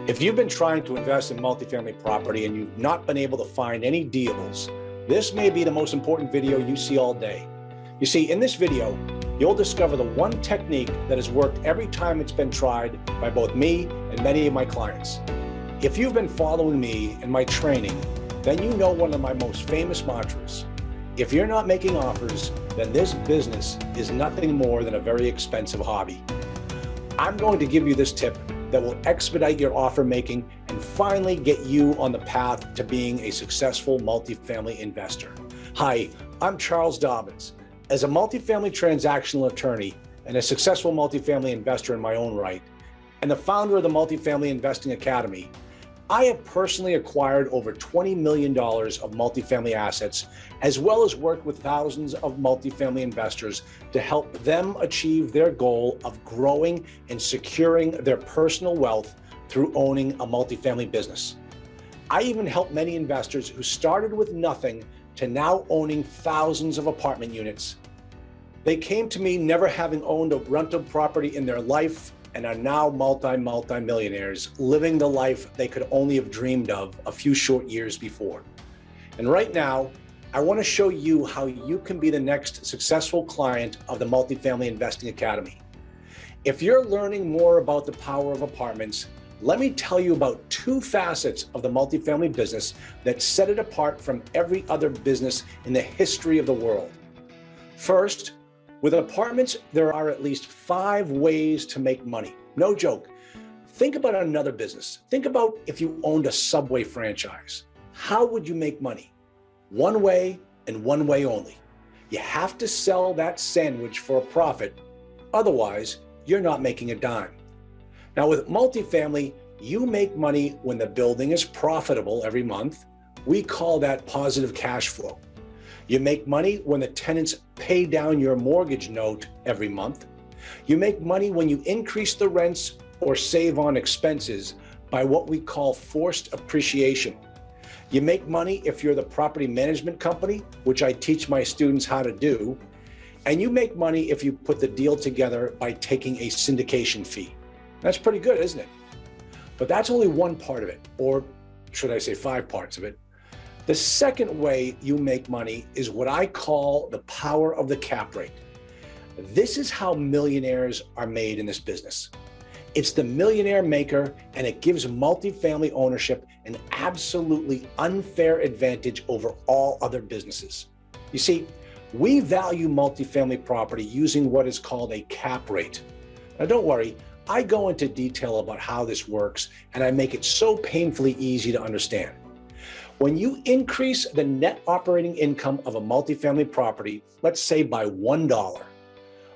If you've been trying to invest in multifamily property and you've not been able to find any deals, this may be the most important video you see all day. You see, in this video, you'll discover the one technique that has worked every time it's been tried by both me and many of my clients. If you've been following me and my training, then you know one of my most famous mantras. If you're not making offers, then this business is nothing more than a very expensive hobby. I'm going to give you this tip that will expedite your offer making and finally get you on the path to being a successful multifamily investor. Hi, I'm Charles Dobens. As a multifamily transactional attorney and a successful multifamily investor in my own right, and the founder of the Multifamily Investing Academy, I have personally acquired over $20 million of multifamily assets, as well as worked with thousands of multifamily investors to help them achieve their goal of growing and securing their personal wealth through owning a multifamily business. I even help many investors who started with nothing to now owning thousands of apartment units. They came to me never having owned a rental property in their life and are now multi-millionaires, living the life they could only have dreamed of a few short years before. And right now, I want to show you how you can be the next successful client of the Multifamily Investing Academy. If you're learning more about the power of apartments, let me tell you about two facets of the multifamily business that set it apart from every other business in the history of the world. First, with apartments, there are at least 5 ways to make money. No joke. Think about another business. Think about if you owned a Subway franchise. How would you make money? One way and one way only. You have to sell that sandwich for a profit. Otherwise, you're not making a dime. Now with multifamily, you make money when the building is profitable every month. We call that positive cash flow. You make money when the tenants pay down your mortgage note every month. You make money when you increase the rents or save on expenses by what we call forced appreciation. You make money if you're the property management company, which I teach my students how to do. And you make money if you put the deal together by taking a syndication fee. That's pretty good, isn't it? But that's only one part of it, or should I say 5 parts of it. The second way you make money is what I call the power of the cap rate. This is how millionaires are made in this business. It's the millionaire maker, and it gives multifamily ownership an absolutely unfair advantage over all other businesses. You see, we value multifamily property using what is called a cap rate. Now don't worry, I go into detail about how this works, and I make it so painfully easy to understand. When you increase the net operating income of a multifamily property, let's say by $1,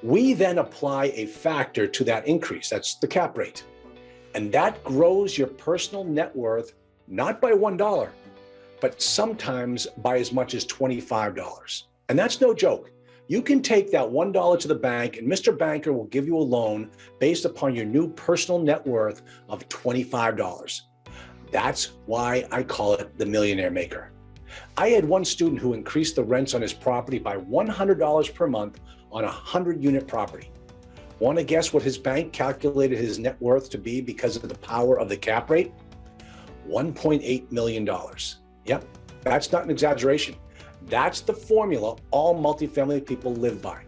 we then apply a factor to that increase. That's the cap rate. And that grows your personal net worth, not by $1, but sometimes by as much as $25. And that's no joke. You can take that $1 to the bank and Mr. Banker will give you a loan based upon your new personal net worth of $25. That's why I call it the millionaire maker. I had one student who increased the rents on his property by $100 per month on a 100-unit property. Want to guess what his bank calculated his net worth to be because of the power of the cap rate? $1.8 million. Yep, that's not an exaggeration. That's the formula all multifamily people live by.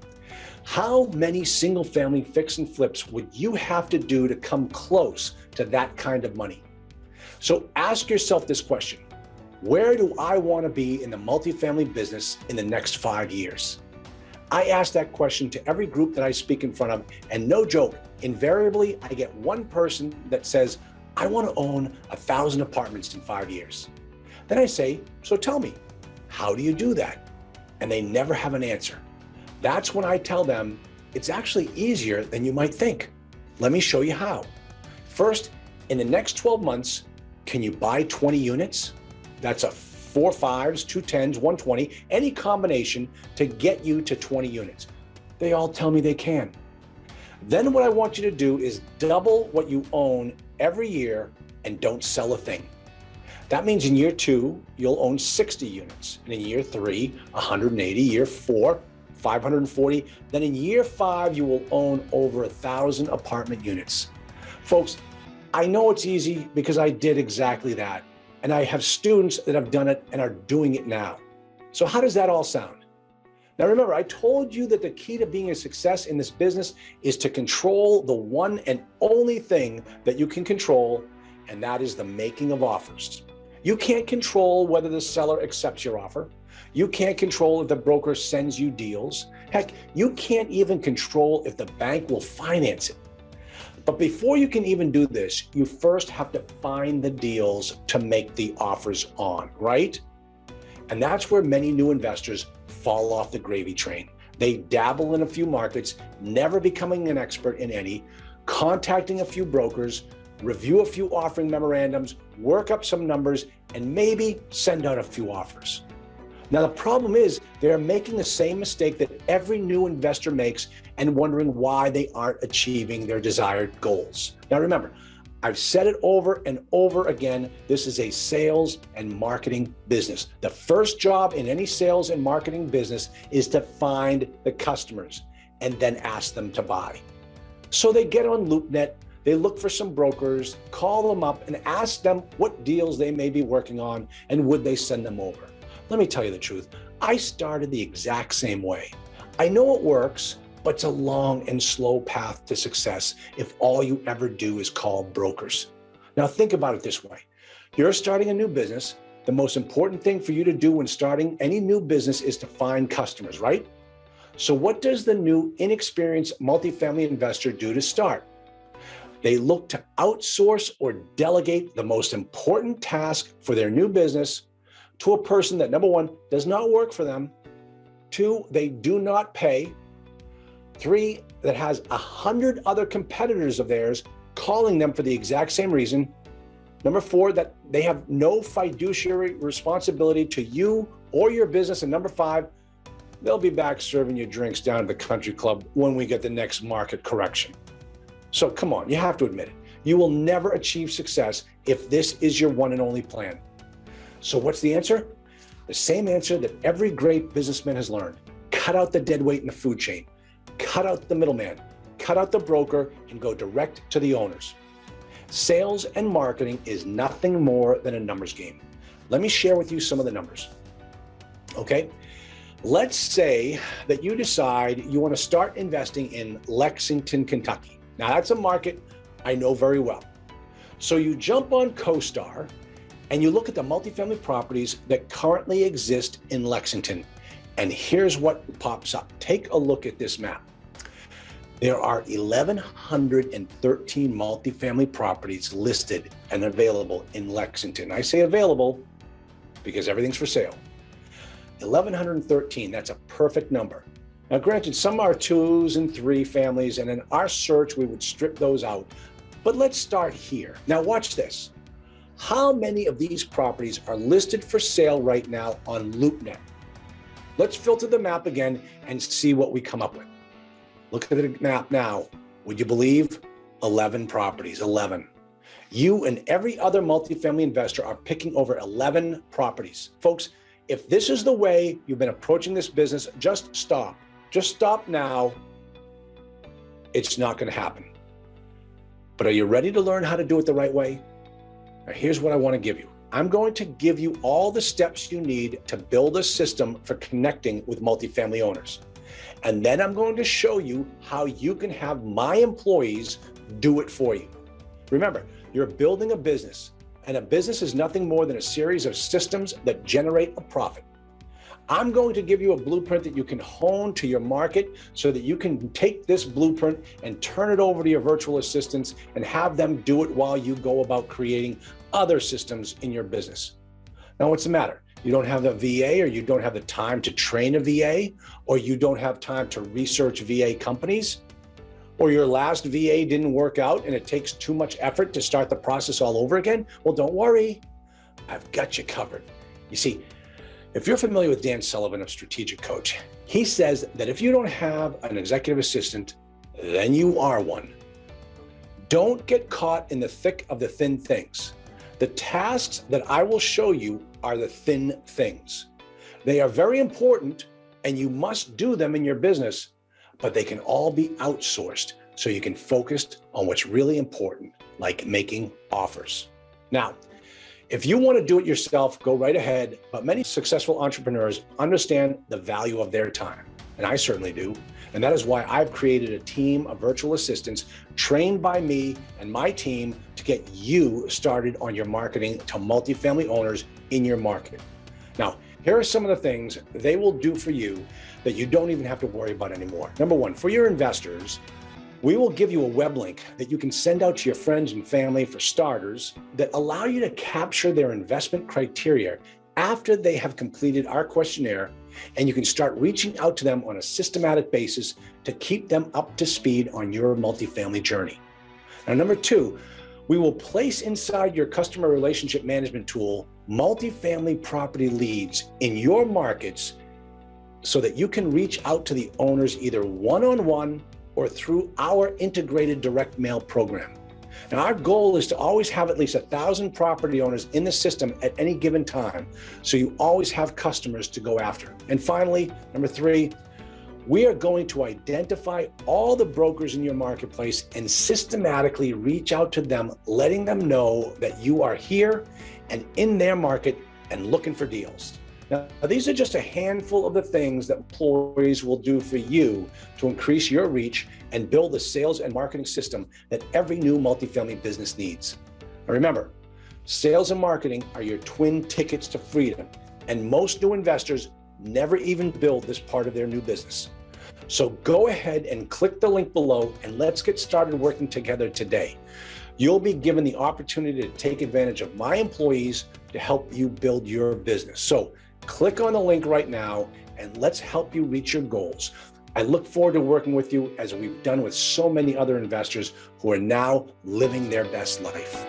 How many single-family fix and flips would you have to do to come close to that kind of money? So ask yourself this question: where do I want to be in the multifamily business in the next 5 years? I ask that question to every group that I speak in front of, and no joke, invariably I get one person that says, I want to own 1,000 apartments in 5 years. Then I say, so tell me, how do you do that? And they never have an answer. That's when I tell them, it's actually easier than you might think. Let me show you how. First, in the next 12 months, can you buy 20 units? That's a 4 5s, 2 10s, 120, any combination to get you to 20 units. They all tell me they can. Then what I want you to do is double what you own every year and don't sell a thing. That means in year 2, you'll own 60 units. And in year 3, 180, year 4, 540. Then in year 5, you will own over 1,000 apartment units. Folks, I know it's easy because I did exactly that. And I have students that have done it and are doing it now. So how does that all sound? Now, remember, I told you that the key to being a success in this business is to control the one and only thing that you can control, and that is the making of offers. You can't control whether the seller accepts your offer. You can't control if the broker sends you deals. Heck, you can't even control if the bank will finance it. But before you can even do this, you first have to find the deals to make the offers on, right? And that's where many new investors fall off the gravy train. They dabble in a few markets, never becoming an expert in any, contacting a few brokers, review a few offering memorandums, work up some numbers, and maybe send out a few offers. Now, the problem is they're making the same mistake that every new investor makes and wondering why they aren't achieving their desired goals. Now, remember, I've said it over and over again, this is a sales and marketing business. The first job in any sales and marketing business is to find the customers and then ask them to buy. So they get on LoopNet, they look for some brokers, call them up and ask them what deals they may be working on and would they send them over. Let me tell you the truth, I started the exact same way. I know it works, but it's a long and slow path to success if all you ever do is call brokers. Now think about it this way. You're starting a new business. The most important thing for you to do when starting any new business is to find customers, right? So what does the new inexperienced multifamily investor do to start? They look to outsource or delegate the most important task for their new business to a person that, number one, does not work for them. Two, they do not pay. Three, that has 100 other competitors of theirs calling them for the exact same reason. Number four, that they have no fiduciary responsibility to you or your business. And number five, they'll be back serving you drinks down at the country club when we get the next market correction. So come on, you have to admit it. You will never achieve success if this is your one and only plan. So what's the answer? The same answer that every great businessman has learned. Cut out the dead weight in the food chain. Cut out the middleman. Cut out the broker and go direct to the owners. Sales and marketing is nothing more than a numbers game. Let me share with you some of the numbers. Okay? Let's say that you decide you want to start investing in Lexington, Kentucky. Now that's a market I know very well. So you jump on CoStar and you look at the multifamily properties that currently exist in Lexington. And here's what pops up. Take a look at this map. There are 1,113 multifamily properties listed and available in Lexington. I say available because everything's for sale. 1,113, that's a perfect number. Now granted, some are 2s and 3 families, and in our search, we would strip those out. But let's start here. Now watch this. How many of these properties are listed for sale right now on LoopNet? Let's filter the map again and see what we come up with. Look at the map now. Would you believe? 11 properties, 11. You and every other multifamily investor are picking over 11 properties. Folks, if this is the way you've been approaching this business, just stop. Just stop now. It's not going to happen. But are you ready to learn how to do it the right way? Now, here's what I want to give you. I'm going to give you all the steps you need to build a system for connecting with multifamily owners. And then I'm going to show you how you can have my employees do it for you. Remember, you're building a business, and a business is nothing more than a series of systems that generate a profit. I'm going to give you a blueprint that you can hone to your market so that you can take this blueprint and turn it over to your virtual assistants and have them do it while you go about creating other systems in your business. Now, what's the matter? You don't have a VA, or you don't have the time to train a VA, or you don't have time to research VA companies, or your last VA didn't work out and it takes too much effort to start the process all over again? Well, don't worry. I've got you covered. You see, if you're familiar with Dan Sullivan of Strategic Coach, he says that if you don't have an executive assistant, then you are one. Don't get caught in the thick of the thin things. The tasks that I will show you are the thin things. They are very important and you must do them in your business, but they can all be outsourced. so you can focus on what's really important, like making offers. Now, if you want to do it yourself, go right ahead, but many successful entrepreneurs understand the value of their time, and I certainly do. And that is why I've created a team of virtual assistants trained by me and my team to get you started on your marketing to multifamily owners in your market. Now, here are some of the things they will do for you that you don't even have to worry about anymore. Number one, for your investors, we will give you a web link that you can send out to your friends and family for starters that allow you to capture their investment criteria after they have completed our questionnaire, and you can start reaching out to them on a systematic basis to keep them up to speed on your multifamily journey. Now, number two, we will place inside your customer relationship management tool multifamily property leads in your markets so that you can reach out to the owners either one-on-one or through our integrated direct mail program. Now, our goal is to always have at least 1,000 property owners in the system at any given time, so you always have customers to go after. And finally, number three, we are going to identify all the brokers in your marketplace and systematically reach out to them, letting them know that you are here and in their market and looking for deals. Now, these are just a handful of the things that employees will do for you to increase your reach and build the sales and marketing system that every new multifamily business needs. Now, remember, sales and marketing are your twin tickets to freedom, and most new investors never even build this part of their new business. So go ahead and click the link below and let's get started working together today. You'll be given the opportunity to take advantage of my employees to help you build your business. So click on the link right now and let's help you reach your goals. I look forward to working with you as we've done with so many other investors who are now living their best life.